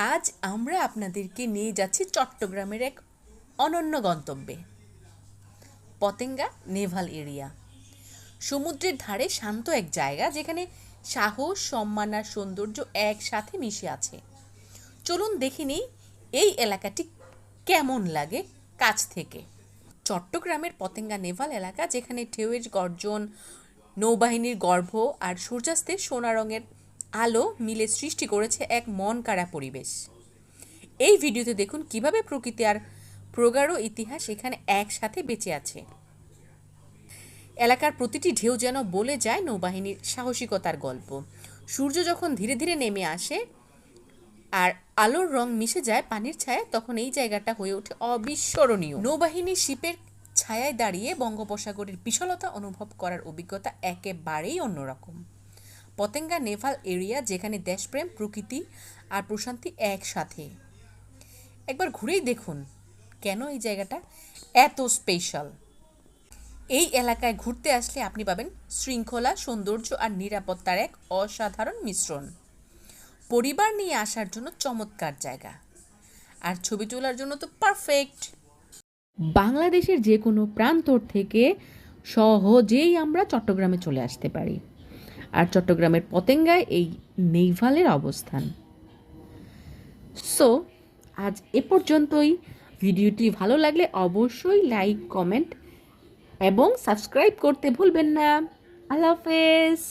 আজ আমরা আপনাদেরকে নিয়ে যাচ্ছি চট্টগ্রামের এক অনন্য গন্তব্যে, পতেঙ্গা নেভাল এরিয়া। সমুদ্রের ধারে শান্ত এক জায়গা যেখানে সাহস, সম্মান আর সৌন্দর্য একসাথে মিশে আছে। চলুন দেখে নিই এই এলাকাটি কেমন লাগে কাছ থেকে। চট্টগ্রামের পতেঙ্গা নেভাল এলাকা, যেখানে ঢেউয়ের গর্জন, নৌবাহিনীর গর্ভ আর সূর্যাস্তের সোনা রঙের আলো মিলে সৃষ্টি করেছে এক মন কাড়া পরিবেশ। এই ভিডিওতে দেখুন কিভাবে প্রকৃতি আর প্রগাঢ় ইতিহাস এখানে একসাথে বেঁচে আছে। এলাকার প্রতিটি ঢেউ যেন বলে যায় নৌবাহিনীর সাহসিকতার গল্প। সূর্য যখন ধীরে ধীরে নেমে আসে আর আলোর রং মিশে যায় পানির ছায়ায়, তখন এই জায়গাটা হয়ে ওঠে অবিস্মরণীয়। নৌবাহিনীর শিপের ছায়ায় দাঁড়িয়ে বঙ্গোপসাগরের বিশালতা অনুভব করার অভিজ্ঞতা একেবারেই অন্যরকম। পতেঙ্গা নেভাল এরিয়া, যেখানে দেশপ্রেম, প্রকৃতি আর প্রশান্তি একসাথে। একবার ঘুরেই দেখুন কেন এই জায়গাটা এত স্পেশাল। এই এলাকায় ঘুরতে আসলে আপনি পাবেন শৃঙ্খলা, সৌন্দর্য আর নিরাপত্তার এক অসাধারণ মিশ্রণ। পরিবার নিয়ে আসার জন্য চমৎকার জায়গা, আর ছবি তোলার জন্য তো পারফেক্ট। বাংলাদেশের যে কোনো প্রান্তর থেকে সহজেই আমরা চট্টগ্রামে চলে আসতে পারি, আর চট্টগ্রামের পতেঙ্গায় এই নেভালের অবস্থান। সো আজ এ পর্যন্তই। ভিডিওটি ভালো লাগলে অবশ্যই লাইক, কমেন্ট এবং সাবস্ক্রাইব করতে ভুলবেন না। আল্লাহ হাফেজ।